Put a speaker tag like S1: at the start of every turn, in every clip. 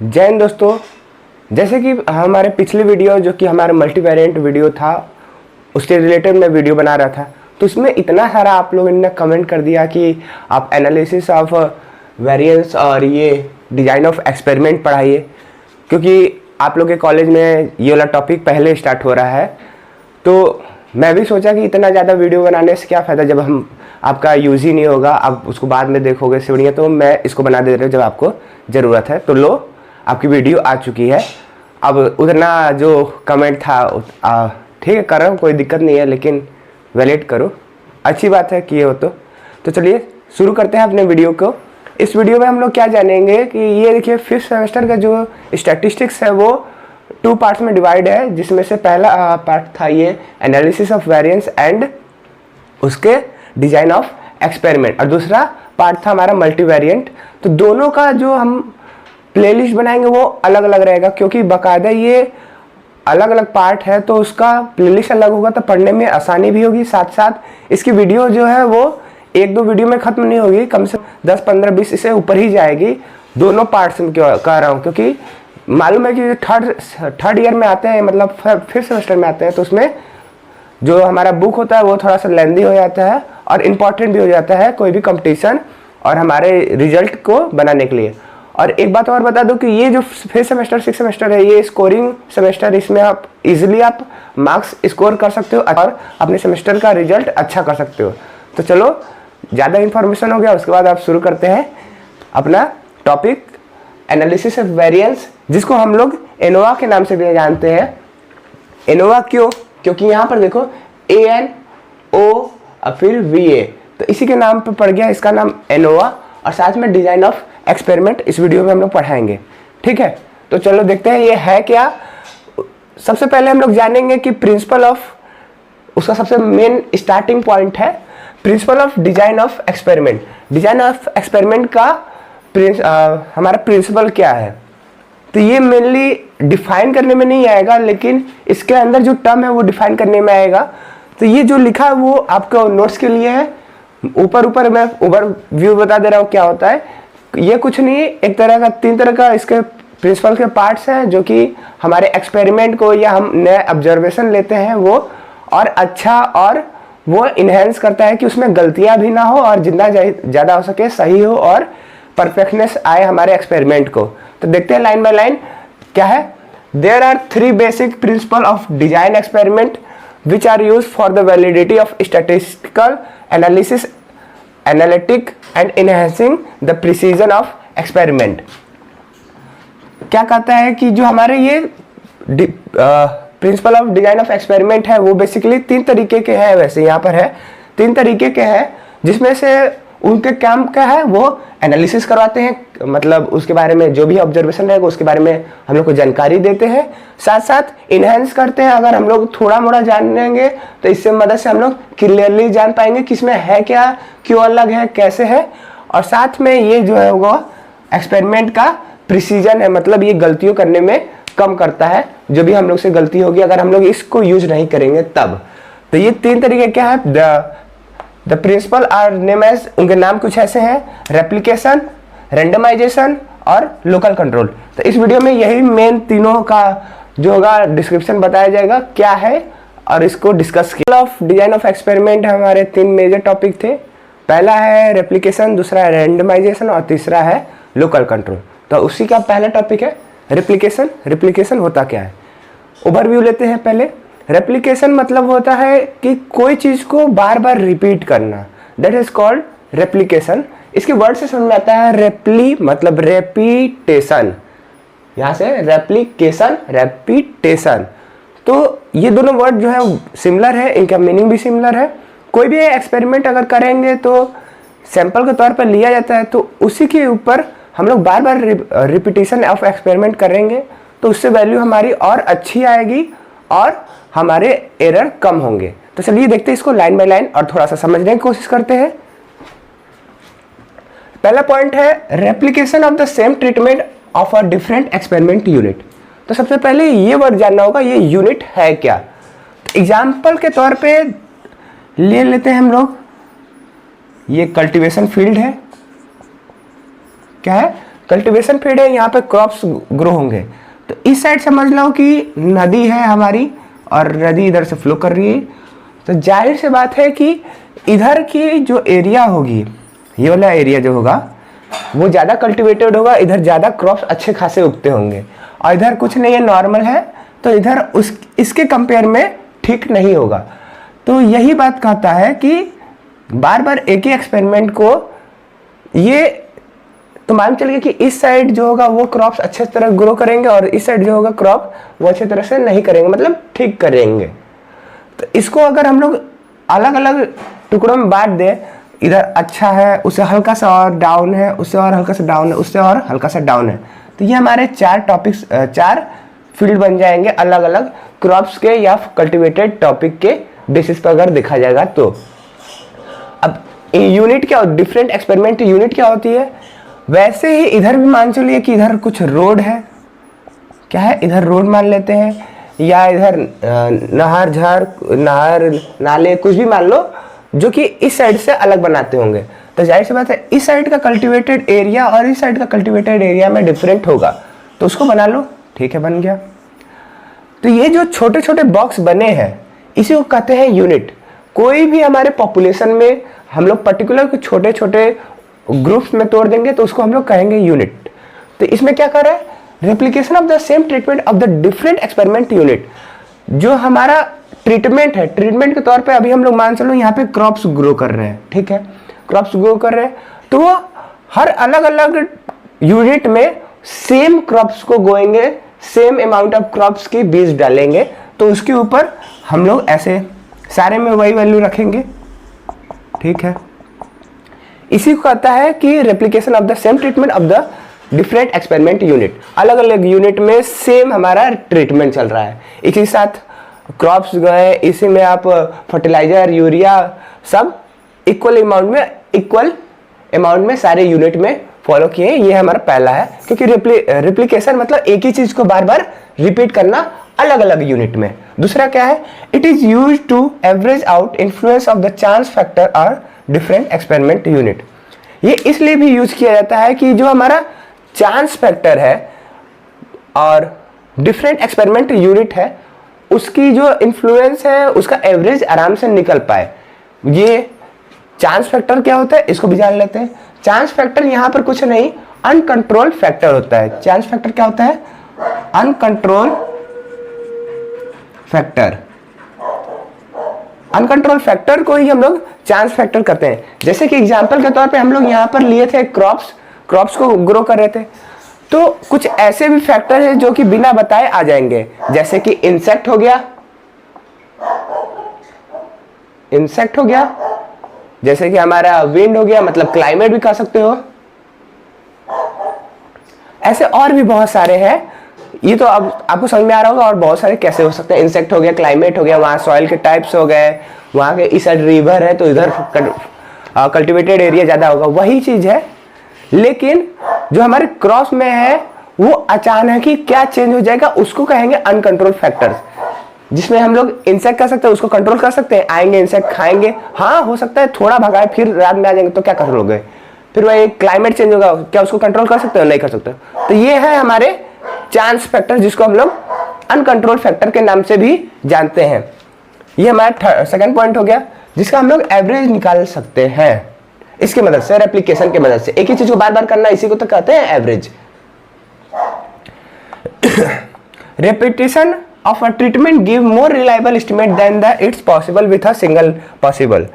S1: जय हिंद दोस्तों। जैसे कि हमारे पिछले वीडियो जो कि हमारा मल्टीवेरिएंट वीडियो था उसके रिलेटेड मैं वीडियो बना रहा था, तो इसमें इतना सारा आप लोगों ने कमेंट कर दिया कि आप एनालिसिस ऑफ वेरिएंस और ये डिज़ाइन ऑफ एक्सपेरिमेंट पढ़ाइए, क्योंकि आप लोग के कॉलेज में ये वाला टॉपिक पहले स्टार्ट हो रहा है। तो मैं भी सोचा कि इतना ज़्यादा वीडियो बनाने से क्या फ़ायदा जब हम आपका यूज़ ही नहीं होगा, आप उसको बाद में देखोगे से बढ़िया। तो मैं इसको बना दे रहा हूँ जब आपको ज़रूरत है। तो लो, आपकी वीडियो आ चुकी है। अब उतना जो कमेंट था ठीक है, कर रहा हूँ, कोई दिक्कत नहीं है, लेकिन वैलिड करो, अच्छी बात है कि ये हो। तो चलिए शुरू करते हैं अपने वीडियो को। इस वीडियो में हम लोग क्या जानेंगे कि ये देखिए 5th सेमेस्टर का जो स्टैटिस्टिक्स है वो 2 पार्ट्स में डिवाइड है, जिसमें से पहला पार्ट था ये एनालिसिस ऑफ वेरिएंस एंड उसके डिज़ाइन ऑफ एक्सपेरिमेंट, और दूसरा पार्ट था हमारा मल्टीवेरिएंट। तो दोनों का जो हम प्लेलिस्ट बनाएंगे वो अलग अलग रहेगा, क्योंकि बाकायदा ये अलग अलग पार्ट है तो उसका प्लेलिस्ट अलग होगा, तो पढ़ने में आसानी भी होगी। साथ साथ इसकी वीडियो जो है वो 1-2 वीडियो में ख़त्म नहीं होगी, कम से 10, 15, 20 इससे ऊपर ही जाएगी। दोनों पार्ट्स में क्यों कह रहा हूँ, क्योंकि मालूम है कि थर्ड ईयर में आते हैं, मतलब 5th सेमेस्टर में आते हैं, तो उसमें जो हमारा बुक होता है वो थोड़ा सा लेंदी हो जाता है और इम्पॉर्टेंट भी हो जाता है कोई भी कंपटीशन और हमारे रिजल्ट को बनाने के लिए। और एक बात और बता दूं कि ये जो 5th सेमेस्टर 6th सेमेस्टर है ये स्कोरिंग सेमेस्टर, इसमें आप इजीली आप मार्क्स स्कोर कर सकते हो और अपने सेमेस्टर का रिजल्ट अच्छा कर सकते हो। तो चलो, ज़्यादा इन्फॉर्मेशन हो गया, उसके बाद आप शुरू करते हैं अपना टॉपिक एनालिसिस ऑफ वेरिएंस, जिसको हम लोग एनोवा के नाम से भी जानते हैं। एनोवा क्यों? क्योंकि यहाँ पर देखो ANO और फिर VA, तो इसी के नाम पर पड़ गया इसका नाम एनोवा, और साथ में डिज़ाइन ऑफ एक्सपेरिमेंट इस वीडियो में हम लोग पढ़ाएंगे। ठीक है, तो चलो देखते हैं ये है क्या। सबसे पहले हम लोग जानेंगे कि प्रिंसिपल ऑफ, उसका सबसे मेन स्टार्टिंग पॉइंट है principle of design of experiment. Design of experiment का हमारा प्रिंसिपल क्या है, तो ये मेनली डिफाइन करने में नहीं आएगा, लेकिन इसके अंदर जो टर्म है वो डिफाइन करने में आएगा। तो ये जो लिखा है वो आपको नोट्स के लिए है। ऊपर मैं ओवर व्यू बता दे रहा हूँ क्या होता है। ये कुछ नहीं, एक तरह का 3 तरह का इसके प्रिंसिपल के पार्ट्स हैं, जो कि हमारे एक्सपेरिमेंट को या हम नए ऑब्जर्वेशन लेते हैं वो और अच्छा और वो इन्हेंस करता है कि उसमें गलतियां भी ना हो और जितना ज़्यादा हो सके सही हो और परफेक्टनेस आए हमारे एक्सपेरिमेंट को। तो देखते हैं लाइन बाय लाइन क्या है। There are 3 basic principle of design experiment which are used for the validity of statistical analysis, analytic and enhancing the precision of experiment। क्या कहता है कि जो हमारे ये principal of design of experiment है वो बेसिकली 3 तरीके के हैं। वैसे यहाँ पर है 3 तरीके के हैं, जिसमें से उनके काम क्या है, वो एनालिसिस करवाते हैं, मतलब उसके बारे में जो भी ऑब्जर्वेशन रहेगा उसके बारे में हम लोग को जानकारी देते हैं। साथ साथ इन्हेंस करते हैं। अगर हम लोग थोड़ा मोड़ा जानेंगे तो इससे मदद से हम लोग क्लियरली जान पाएंगे कि इसमें है क्या, क्यों अलग है, कैसे है। और साथ में ये जो है वो एक्सपेरिमेंट का प्रिसीजन है, मतलब ये गलतियों करने में कम करता है। जो भी हम लोग से गलती होगी अगर हम लोग इसको यूज नहीं करेंगे तब। तो ये 3 तरीके क्या है। The principle are name as, उनके नाम कुछ ऐसे हैं, रेप्लिकेशन, रेंडमाइजेशन और लोकल कंट्रोल। तो इस वीडियो में यही मेन तीनों का जो होगा डिस्क्रिप्शन बताया जाएगा क्या है और इसको डिस्कस किया। ऑफ डिजाइन ऑफ एक्सपेरिमेंट हमारे 3 मेजर टॉपिक थे। पहला है रेप्लिकेशन, दूसरा है रेंडमाइजेशन और तीसरा है लोकल कंट्रोल। तो उसी का पहला टॉपिक है रेप्लिकेशन। रेप्लिकेशन होता क्या है, ओवरव्यू लेते हैं पहले। रेप्लिकेशन मतलब होता है कि कोई चीज़ को बार बार रिपीट करना, दैट इज कॉल्ड रेप्लिकेशन। इसके वर्ड से समझ में आता है रेप्ली मतलब रेपिटेशन, यहाँ से रेप्लिकेशन रेपिटेशन। तो ये दोनों वर्ड जो है सिमिलर है, इनका मीनिंग भी सिमिलर है। कोई भी एक्सपेरिमेंट अगर करेंगे तो सैंपल के तौर पर लिया जाता है, तो उसी के ऊपर हम लोग बार बार रिपीटेशन ऑफ एक्सपेरिमेंट करेंगे, तो उससे वैल्यू हमारी और अच्छी आएगी और हमारे एरर कम होंगे। तो चलिए देखते हैं इसको लाइन बाय लाइन और थोड़ा सा समझने की कोशिश करते हैं। पहला पॉइंट है replication of the same treatment of a different experiment unit. तो सबसे पहले ये वर्ड जानना होगा, ये यूनिट है क्या। तो एग्जाम्पल के तौर पे ले लेते हैं हम लोग, ये कल्टीवेशन फील्ड है, क्या है, कल्टीवेशन फील्ड है, यहाँ पे क्रॉप्स ग्रो होंगे। तो इस साइड समझ लो कि नदी है हमारी और नदी इधर से फ्लो कर रही है, तो जाहिर सी बात है कि इधर की जो एरिया होगी, ये वाला एरिया जो होगा वो ज़्यादा कल्टीवेटेड होगा, इधर ज़्यादा क्रॉप्स अच्छे खासे उगते होंगे, और इधर कुछ नहीं है, नॉर्मल है, तो इधर इसके कंपेयर में ठीक नहीं होगा। तो यही बात कहता है कि बार बार एक ही एक्सपेरिमेंट को ये तो मान चलिए कि इस साइड जो होगा वो क्रॉप्स अच्छे तरह ग्रो करेंगे और इस साइड जो होगा क्रॉप वो अच्छे तरह से नहीं करेंगे, मतलब ठीक करेंगे। तो इसको अगर हम लोग अलग अलग टुकड़ों में बांट दें, इधर अच्छा है, उससे हल्का सा और डाउन है, उससे और हल्का सा डाउन है, उससे और हल्का सा डाउन है, तो ये हमारे 4 टॉपिक्स 4 फील्ड बन जाएंगे अलग अलग क्रॉप्स के या कल्टीवेटेड टॉपिक के बेसिस पर अगर देखा जाएगा तो। अब यूनिट क्या, डिफरेंट एक्सपेरिमेंट यूनिट क्या होती है, वैसे ही इधर भी मान चलिए कि इधर कुछ रोड है, क्या है, इधर रोड मान लेते हैं, या इधर नहर नाले कुछ भी मान लो जो कि इस साइड से अलग बनाते होंगे। तो जाहिर सी बात है इस साइड का कल्टीवेटेड एरिया और इस साइड का कल्टीवेटेड एरिया में डिफरेंट होगा, तो उसको बना लो, ठीक है, बन गया। तो ये जो छोटे छोटे बॉक्स बने हैं इसी को कहते हैं यूनिट। कोई भी हमारे पॉपुलेशन में हम लोग पर्टिकुलर छोटे छोटे ग्रुप्स में तोड़ देंगे तो उसको हम लोग कहेंगे यूनिट। तो इसमें क्या कर रहा है, replication of the same treatment of the different experiment unit. जो हमारा ट्रीटमेंट है, ट्रीटमेंट के तौर पे अभी हम लोग मान चलो यहाँ पे क्रॉप्स ग्रो कर रहे हैं, ठीक है, क्रॉप्स ग्रो कर रहे हैं, तो वो हर अलग अलग यूनिट में सेम क्रॉप्स को गोएंगे, सेम अमाउंट ऑफ क्रॉप्स की बीज डालेंगे, तो उसके ऊपर हम लोग ऐसे सारे में वही वैल्यू रखेंगे, ठीक है। इसी को कहता है कि replication of the same treatment of the different experiment unit. अलग अलग यूनिट में सेम हमारा ट्रीटमेंट चल रहा है, एक ही साथ क्रॉप्स गए, इसी में आप फर्टिलाइजर यूरिया सब इक्वल अमाउंट में सारे यूनिट में फॉलो किए। ये हमारा पहला है, क्योंकि रेप्लिकेशन मतलब एक ही चीज को बार बार रिपीट करना अलग अलग यूनिट में। दूसरा क्या है, it is use to average out influence of the chance factor और डिफरेंट एक्सपेरिमेंट यूनिट। ये इसलिए भी यूज किया जाता है कि जो हमारा चांस फैक्टर है और डिफरेंट एक्सपेरिमेंट यूनिट है उसकी जो इन्फ्लुएंस है उसका एवरेज आराम से निकल पाए। ये चांस फैक्टर क्या होता है इसको भी जान लेते हैं। चांस फैक्टर यहाँ पर कुछ नहीं, अनकंट्रोल फैक्टर होता है। चांस फैक्टर क्या होता है, अनकंट्रोल फैक्टर। अनकंट्रोल फैक्टर को ही हम लोग चांस फैक्टर करते हैं। जैसे कि एग्जांपल के तौर पे हम लोग यहाँ पर लिए थे क्रॉप्स को ग्रो कर रहे थे, तो कुछ ऐसे भी फैक्टर है जो कि बिना बताए आ जाएंगे, जैसे कि इंसेक्ट हो गया, जैसे कि हमारा विंड हो गया, मतलब क्लाइमेट भी कह सकते हो। ऐसे और भी बहुत सारे हैं, ये तो अब आपको समझ में आ रहा होगा और बहुत सारे कैसे हो सकते हैं। इंसेक्ट हो गया, क्लाइमेट हो गया, वहाँ सॉइल के टाइप्स हो गए, वहाँ के इस साइड रिवर है तो इधर कल्टिवेटेड एरिया ज़्यादा होगा, वही चीज़ है। लेकिन जो हमारे क्रॉस में है वो अचानक ही क्या चेंज हो जाएगा उसको कहेंगे अनकंट्रोल फैक्टर्स, जिसमें हम लोग इंसेक्ट कर सकते हैं, उसको कंट्रोल कर सकते हैं। आएंगे इंसेक्ट खाएंगे, हाँ हो सकता है थोड़ा भगाए फिर रात में आ जाएंगे तो क्या कर लोगे। फिर वही क्लाइमेट चेंज होगा, क्या उसको कंट्रोल कर सकते हो, नहीं कर सकते। तो ये है हमारे चांस फैक्टर, जिसको हम लोग अनकंट्रोल फैक्टर के नाम से भी जानते हैं। ये हमारा सेकंड पॉइंट हो गया, जिसका हम लोग एवरेज निकाल सकते हैं इसकी मदद से, रेप्लिकेशन की मदद से। एक ही चीज को बार बार करना, इसी को तो कहते हैं average. Repetition of a treatment give more reliable estimate than the it's possible with a single possible।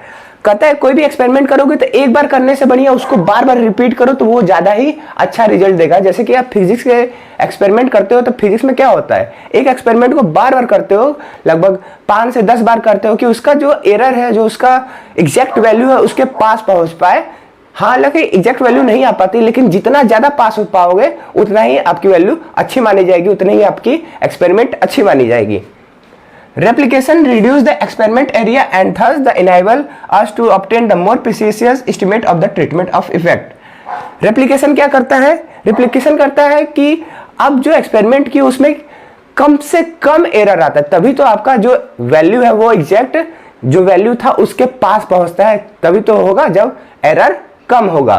S1: कहता है कोई भी एक्सपेरिमेंट करोगे तो एक बार करने से बढ़िया उसको बार बार रिपीट करो तो वो ज्यादा ही अच्छा रिजल्ट देगा। जैसे कि आप फिजिक्स के एक्सपेरिमेंट करते हो तो फिजिक्स में क्या होता है, एक एक्सपेरिमेंट को बार बार करते हो, लगभग 5 से 10 बार करते हो कि उसका जो एरर है, जो उसका एग्जैक्ट वैल्यू है उसके पास पहुंच पाए। हालांकि एग्जैक्ट वैल्यू नहीं आ पाती, लेकिन जितना ज्यादा पास हो पाओगे उतना ही आपकी वैल्यू अच्छी मानी जाएगी, उतनी ही आपकी एक्सपेरिमेंट अच्छी मानी जाएगी। Replication reduce the experiment area and thus the enable us to obtain the more precise estimate of the treatment of effect. Replication क्या करता है, रेप्लिकेशन करता है कि अब जो एक्सपेरिमेंट की उसमें कम से कम एरर आता है, तभी तो आपका जो वैल्यू है वो एग्जैक्ट जो वैल्यू था उसके पास पहुंचता है, तभी तो होगा जब एरर कम होगा।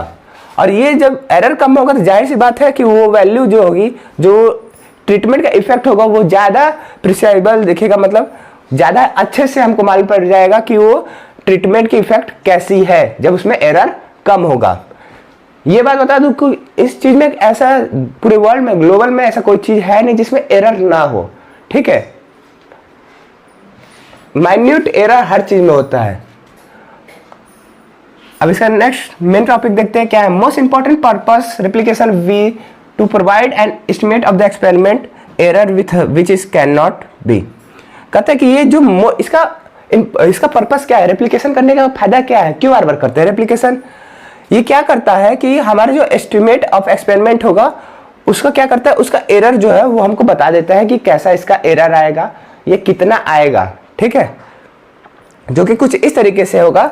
S1: और ये जब एरर कम होगा तो जाहिर सी बात है कि वो वैल्यू जो होगी, जो ट्रीटमेंट का इफेक्ट होगा वो ज़्यादा प्रिसाइबल दिखेगा, मतलब ज़्यादा अच्छे से हमको मालूम पड़ जाएगा कि वो ट्रीटमेंट की इफेक्ट कैसी है जब उसमें एरर कम होगा। ये बात बता दूं कि इस चीज़ में ऐसा पूरे वर्ल्ड में, ग्लोबल में ऐसा कोई चीज़ है नहीं जिसमें एरर ना हो, ठीक है। माइन्यूट एरर हर चीज़ में होता है। अब इसका नेक्स्ट मेन टॉपिक देखते हैं क्या है। Most important purpose replication we to provide an estimate of the experiment error with which is can not be. कहते हैं कि ये जो इसका पर्पस क्या है, रेप्लिकेशन करने का फायदा क्या है, क्यों बार बार करते हैं रेप्लिकेशन। ये क्या करता है कि हमारा जो एस्टिमेट ऑफ एक्सपेरिमेंट होगा उसका क्या करता है, उसका एरर जो है वो हमको बता देता है कि कैसा इसका एरर आएगा, ये कितना आएगा, ठीक है। जो कि कुछ इस तरीके से होगा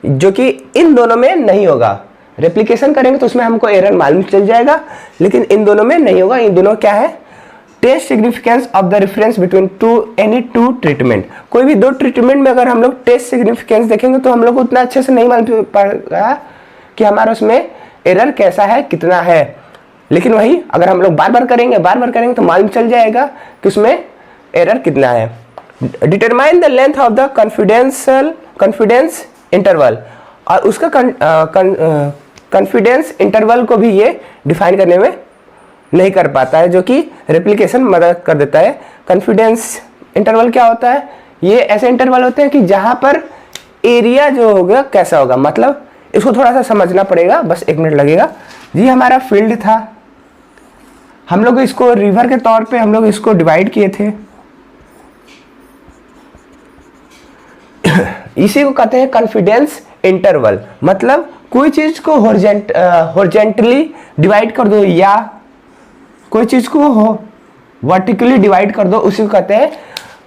S1: जो कि इन दोनों में नहीं होगा। रेप्लिकेशन करेंगे तो उसमें हमको एरर मालूम चल जाएगा, लेकिन इन दोनों में नहीं होगा। इन दोनों क्या है, test significance of the reference between any two treatment. कोई भी दो ट्रीटमेंट में अगर हम लोग टेस्ट सिग्निफिकेंस देखेंगे तो हम लोग को उतना अच्छे से नहीं मालूम पड़ेगा कि हमारा उसमें एरर कैसा है, कितना है। लेकिन वही अगर हम लोग बार बार करेंगे तो मालूम चल जाएगा कि उसमें एरर कितना है। Determine the length of the confidence interval, और उसका कॉन्फिडेंस इंटरवल को भी ये डिफाइन करने में नहीं कर पाता है, जो कि रेप्लिकेशन मदद कर देता है। कॉन्फिडेंस इंटरवल क्या होता है, ये ऐसे इंटरवल होते हैं कि जहां पर एरिया जो होगा कैसा होगा, मतलब इसको थोड़ा सा समझना पड़ेगा, बस 1 मिनट लगेगा जी। हमारा फील्ड था, हम लोग इसको रिवर के तौर पे हम लोग इसको डिवाइड किए थे। इसी को कहते हैं कॉन्फिडेंस इंटरवल, मतलब कोई चीज को हॉरिजॉन्टली डिवाइड कर दो या कोई चीज को वर्टिकली डिवाइड कर दो, उसी को कहते हैं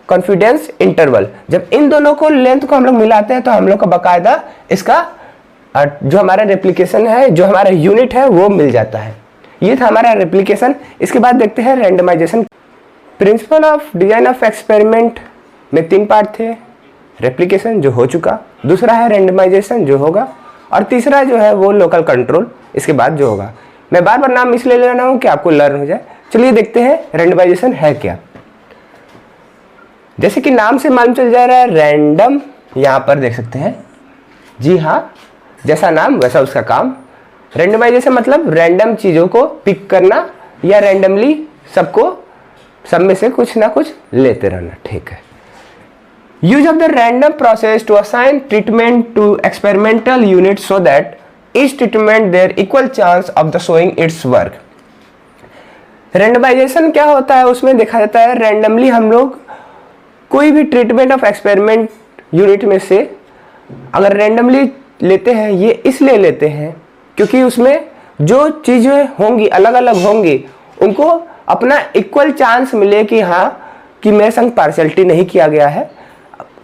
S1: कॉन्फिडेंस इंटरवल। जब इन दोनों को लेंथ को हम लोग मिलाते हैं तो हम लोग का बाकायदा इसका जो हमारा रेप्लिकेशन है, जो हमारा यूनिट है वो मिल जाता है। ये था हमारा रेप्लिकेशन। इसके बाद देखते हैं randomization. Principle of design of experiment में 3 पार्ट थे। रेप्लिकेशन जो हो चुका, दूसरा है रैंडमाइजेशन जो होगा, और तीसरा जो है वो लोकल कंट्रोल इसके बाद जो होगा। मैं बार बार नाम इसलिए ले रहा हूँ कि आपको लर्न हो जाए। चलिए देखते हैं रैंडमाइजेशन है क्या। जैसे कि नाम से मालूम चल जा रहा है रैंडम, यहाँ पर देख सकते हैं, जी हाँ, जैसा नाम वैसा उसका काम। रैंडमाइजेशन मतलब रैंडम चीज़ों को पिक करना या रैंडमली सब में से कुछ ना कुछ लेते रहना, ठीक है। Use of the random process to assign treatment to experimental unit so that each treatment there equal chance of the showing its work. Randomization क्या होता है, उसमें देखा जाता है रैंडमली हम लोग कोई भी ट्रीटमेंट ऑफ एक्सपेरिमेंट यूनिट में से अगर रैंडमली लेते हैं, ये इसलिए लेते हैं क्योंकि उसमें जो चीज़ें होंगी अलग अलग होंगी, उनको अपना इक्वल चांस मिले कि हाँ कि मेरे संग पार्शियलिटी नहीं किया गया है,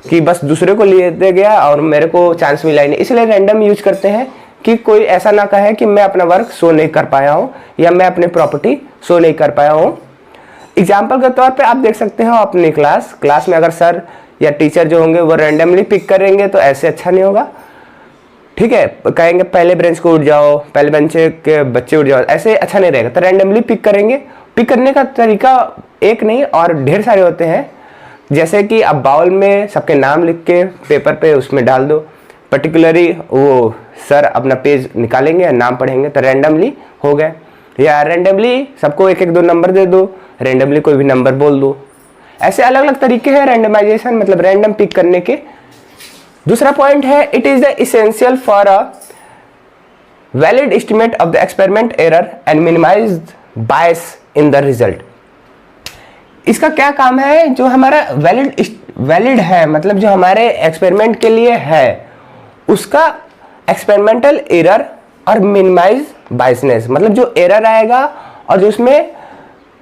S1: कि बस दूसरे को ले दे गया और मेरे को चांस मिला ही नहीं। इसलिए रैंडम यूज करते हैं कि कोई ऐसा ना कहे कि मैं अपना वर्क शो नहीं कर पाया हूँ या मैं अपनी प्रॉपर्टी शो नहीं कर पाया हूँ। एग्जाम्पल के तौर पे आप देख सकते हो अपनी क्लास में अगर सर या टीचर जो होंगे वो रैंडमली पिक करेंगे तो ऐसे अच्छा नहीं होगा, ठीक है। कहेंगे पहले बेंच को उठ जाओ, पहले बेंच के बच्चे उठ जाओ, ऐसे अच्छा नहीं रहेगा। तो रैंडमली पिक करेंगे। पिक करने का तरीका एक नहीं और ढेर सारे होते हैं। जैसे कि अब बाउल में सबके नाम लिख के पेपर पे उसमें डाल दो, पर्टिकुलरली वो सर अपना पेज निकालेंगे, नाम पढ़ेंगे, तो रैंडमली हो गए। या रैंडमली सबको 1-1-2 नंबर दे दो, रैंडमली कोई भी नंबर बोल दो। ऐसे अलग अलग तरीके हैं रैंडमाइजेशन, मतलब रैंडम पिक करने के। दूसरा पॉइंट है, it is the essential for a valid estimate of the experiment error and minimize bias in the result. इसका क्या काम है, जो हमारा वैलिड है, मतलब जो हमारे एक्सपेरिमेंट के लिए है, उसका एक्सपेरिमेंटल एरर और मिनिमाइज बायसनेस, मतलब जो एरर आएगा और जो उसमें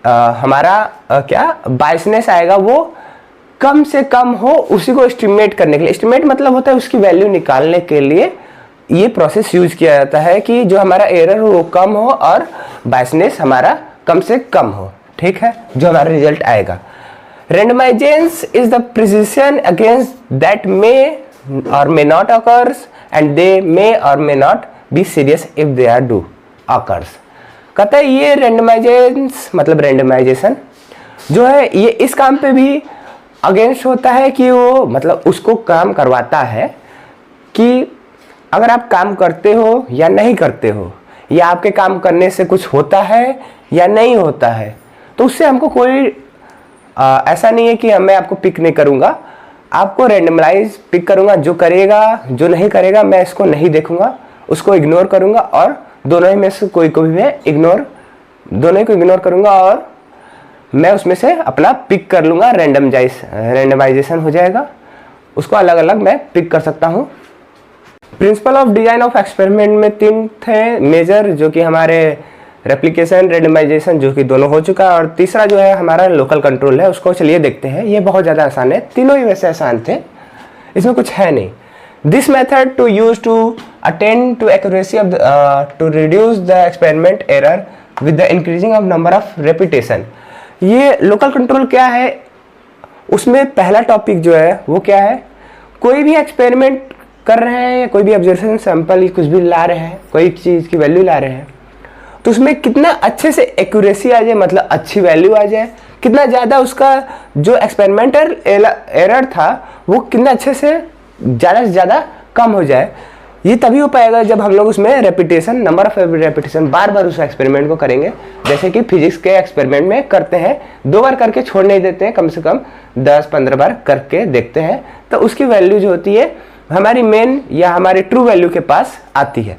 S1: हमारा क्या बायसनेस आएगा वो कम से कम हो, उसी को एस्टिमेट करने के लिए। एस्टिमेट मतलब होता है उसकी वैल्यू निकालने के लिए ये प्रोसेस यूज किया जाता है कि जो हमारा एरर हो वो कम हो और बायसनेस हमारा कम से कम हो, ठीक है, जो हमारा रिजल्ट आएगा। Randomization is the precision against that may or may not occurs and they may or may not be serious if they are do. Occurs. कहता है ये रेंडमाइजेशन जो है ये इस काम पे भी अगेंस्ट होता है कि वो मतलब उसको काम करवाता है कि अगर आप काम करते हो या नहीं करते हो, या आपके काम करने से कुछ होता है या नहीं होता है, तो उससे हमको कोई ऐसा नहीं है कि मैं आपको पिक नहीं करूँगा, आपको रैंडमलाइज पिक करूँगा। जो करेगा जो नहीं करेगा मैं इसको नहीं देखूँगा, उसको इग्नोर करूँगा, और दोनों ही में से कोई को भी मैं दोनों ही को इग्नोर करूँगा और मैं उसमें से अपना पिक कर लूँगा। रैंडमाइजेशन हो जाएगा, उसको अलग अलग मैं पिक कर सकता हूँ। Principal of design of experiment में 3 थे मेजर, जो कि हमारे रेप्लिकेशन, रेंडमाइजेशन जो कि दोनों हो चुका है, और तीसरा जो है हमारा लोकल कंट्रोल है, उसको चलिए देखते हैं। ये बहुत ज़्यादा आसान है, तीनों ही वैसे आसान थे, इसमें कुछ है नहीं। This method to use to attain to accuracy of to reduce the experiment error with the increasing of number of repetition. ये लोकल कंट्रोल क्या है, उसमें पहला टॉपिक जो है वो क्या है, कोई भी एक्सपेरिमेंट कर रहे हैं या कोई भी ऑब्जर्वेशन सैंपल कुछ भी ला रहे हैं, कोई चीज़ की वैल्यू ला रहे हैं, तो उसमें कितना अच्छे से एक्यूरेसी आ जाए, मतलब अच्छी वैल्यू आ जाए, कितना ज़्यादा उसका जो एक्सपेरिमेंटल एरर था वो कितना अच्छे से ज़्यादा कम हो जाए। ये तभी हो पाएगा जब हम लोग उसमें रेपिटेशन, नंबर ऑफ रेपिटेशन, बार बार उस एक्सपेरिमेंट को करेंगे। जैसे कि फिजिक्स के एक्सपेरिमेंट में करते हैं, 2 बार करके छोड़ नहीं देते हैं, कम से कम 10-15 बार करके देखते हैं, तो उसकी वैल्यू जो होती है हमारी मेन या हमारी ट्रू वैल्यू के पास आती है।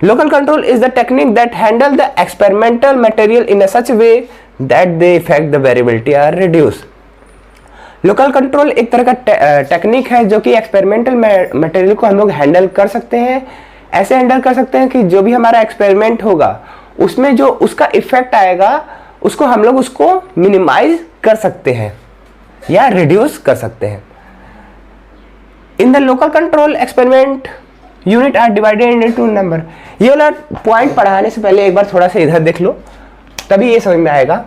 S1: Local control is the technique that handle the experimental material in a such way that they effect the variability are reduce. Local control एक तरह का टेक्निक है जो कि एक्सपेरिमेंटल मटेरियल को हम लोग हैंडल कर सकते हैं। ऐसे हैंडल कर सकते हैं कि जो भी हमारा एक्सपेरिमेंट होगा उसमें जो उसका इफेक्ट आएगा उसको हम लोग उसको मिनिमाइज कर सकते हैं या रिड्यूस कर सकते हैं। In the local control experiment unit are divided into number. ये वाला पॉइंट पढ़ाने से पहले एक बार थोड़ा सा इधर देख लो, तभी ये समझ में आएगा।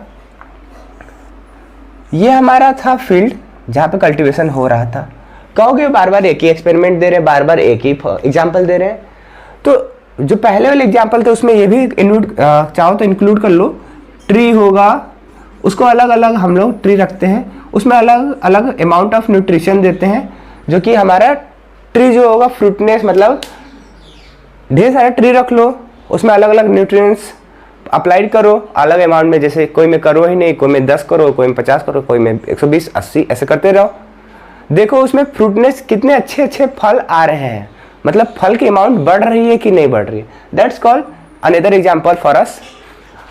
S1: ये हमारा था फील्ड जहाँ पे कल्टीवेशन हो रहा था। कहोगे बार बार एक ही एक्सपेरिमेंट दे रहे हैं, बार बार एक ही एग्जाम्पल दे रहे हैं, तो जो पहले वाले एग्जाम्पल थे उसमें ये भी चाहो तो इंक्लूड कर लो। ट्री होगा, उसको अलग अलग हम लोग ट्री रखते हैं, उसमें अलग अलग अमाउंट ऑफ न्यूट्रिशन देते हैं, जो कि हमारा ट्री जो होगा फ्रूटनेस, मतलब ढेर सारा ट्री रख लो, उसमें अलग अलग न्यूट्रिएंट्स अप्लाइड करो अलग अमाउंट में। जैसे कोई में करो ही नहीं, कोई में 10 करो, कोई में 50 करो, कोई में 120, 80 ऐसे करते रहो। देखो उसमें फ्रूटनेस कितने अच्छे अच्छे फल आ रहे हैं, मतलब फल की अमाउंट बढ़ रही है कि नहीं बढ़ रही है। That's called another example for us.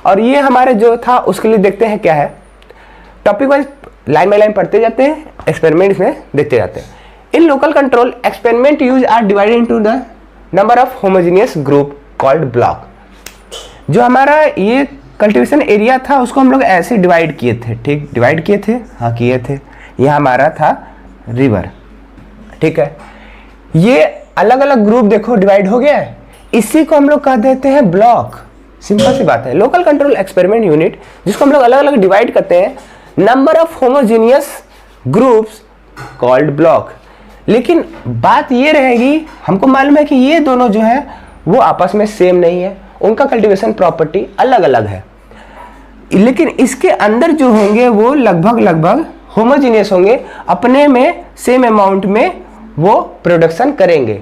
S1: और ये हमारे जो था उसके लिए देखते हैं क्या है, topic wise line by line पढ़ते जाते हैं, एक्सपेरिमेंट्स में देखते जाते हैं। In local control experiment use are divided into the number of homogeneous group called block. जो हमारा ये कल्टीवेशन एरिया था उसको हम लोग ऐसे डिवाइड किए थे, ठीक, डिवाइड किए थे, हाँ किए थे। ये हमारा था रिवर, ठीक है। ये अलग अलग ग्रुप देखो डिवाइड हो गया है, इसी को हम लोग कह देते हैं ब्लॉक। सिंपल सी बात है। लोकल कंट्रोल एक्सपेरिमेंट यूनिट जिसको हम लोग अलग अलग डिवाइड करते हैं, number of homogeneous groups called block. लेकिन बात ये रहेगी, हमको मालूम है कि ये दोनों जो है वो आपस में सेम नहीं है, उनका कल्टीवेशन प्रॉपर्टी अलग अलग है, लेकिन इसके अंदर जो होंगे वो लगभग होमोजेनियस होंगे, अपने में सेम अमाउंट में वो प्रोडक्शन करेंगे।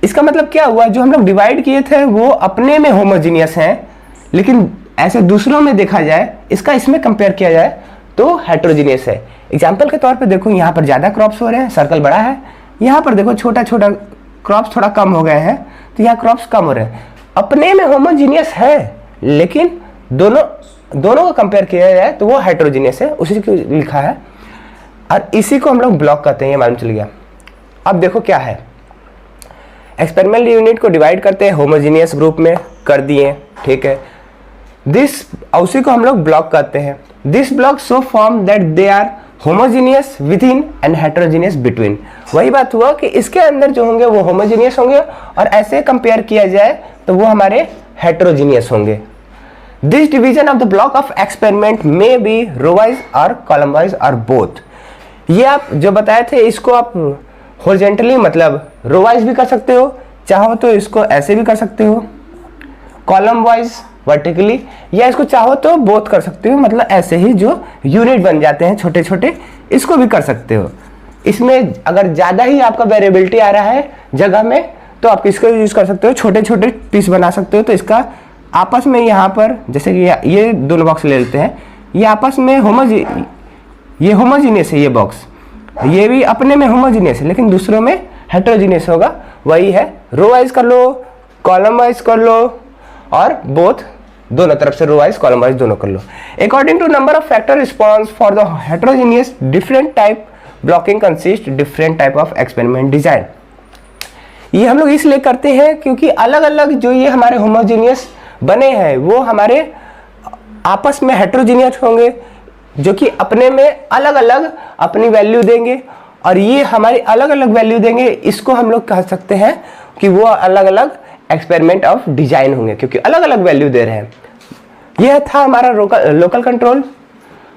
S1: इसका मतलब क्या हुआ, जो हम लोग डिवाइड किए थे वो अपने में होमोजेनियस हैं, लेकिन ऐसे दूसरों में देखा जाए, इसका इसमें कंपेयर किया जाए तो हेट्रोजीनियस है। एग्जाम्पल के तौर पे देखो, यहाँ पर ज़्यादा क्रॉप्स हो रहे हैं, सर्कल बड़ा है, यहाँ पर देखो छोटा छोटा क्रॉप्स थोड़ा कम हो गए हैं, तो यहाँ क्रॉप्स कम हो रहे हैं। अपने में होमोजीनियस है, लेकिन दोनों को कंपेयर किया जाए तो वो हेट्रोजीनियस है, उसी को लिखा है, और इसी को हम लोग ब्लॉक कहते हैं। ये मालूम चल गया। अब देखो क्या है, एक्सपेरिमेंटल यूनिट को डिवाइड करते हैं होमोजीनियस ग्रुप में कर दिए, ठीक है। उसी को हम लोग ब्लॉक कहते हैं। This block so form that they are homogeneous within and heterogeneous between. वही बात हुआ कि इसके अंदर जो होंगे वो होमोजीनियस होंगे, और ऐसे कंपेयर किया जाए तो वो हमारे हेट्रोजीनियस होंगे। This division of the block of experiment may be row wise और कॉलम वाइज और बोथ। ये आप जो बताए थे इसको आप हॉरिजॉन्टली मतलब रो वाइज भी कर सकते हो, चाहो तो इसको ऐसे भी कर सकते हो, कॉलम वाइज वर्टिकली, या इसको चाहो तो बोथ कर सकते हो, मतलब ऐसे ही जो यूनिट बन जाते हैं छोटे छोटे, इसको भी कर सकते हो। इसमें अगर ज़्यादा ही आपका वेरिएबिलिटी आ रहा है जगह में तो आप इसको यूज़ कर सकते हो, छोटे छोटे पीस बना सकते हो। तो इसका आपस में यहाँ पर जैसे कि ये दोनों बॉक्स ले लेते हैं, ये आपस में होमोजीनियस है ये बॉक्स, ये भी अपने में होमोजीनियस है लेकिन दूसरों में हेटेरोजीनियस होगा। वही है, रो वाइज कर लो, कॉलम वाइज कर लो, और बोथ दोनों तरफ से रो वाइज कॉलम वाइज दोनों कर लो। According to number of factor response for the heterogeneous different type blocking consist different type of experiment design. ये हम लोग इसलिए करते हैं क्योंकि अलग अलग जो ये हमारे होमोजीनियस बने हैं वो हमारे आपस में हेटेरोजीनियस होंगे, जो कि अपने में अलग अलग अपनी वैल्यू देंगे, और ये हमारी अलग अलग वैल्यू देंगे। इसको हम लोग कह सकते हैं कि वो अलग अलग एक्सपेरिमेंट ऑफ डिजाइन होंगे, क्योंकि अलग अलग वैल्यू दे रहे हैं। यह था हमारा लोकल कंट्रोल,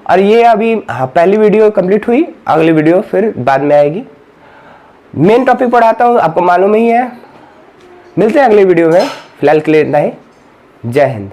S1: और ये अभी पहली वीडियो कंप्लीट हुई, अगली वीडियो फिर बाद में आएगी। मेन टॉपिक पढ़ाता हूँ, आपको मालूम ही है। मिलते हैं अगली वीडियो में, फिलहाल के लिए इतना ही। जय हिंद।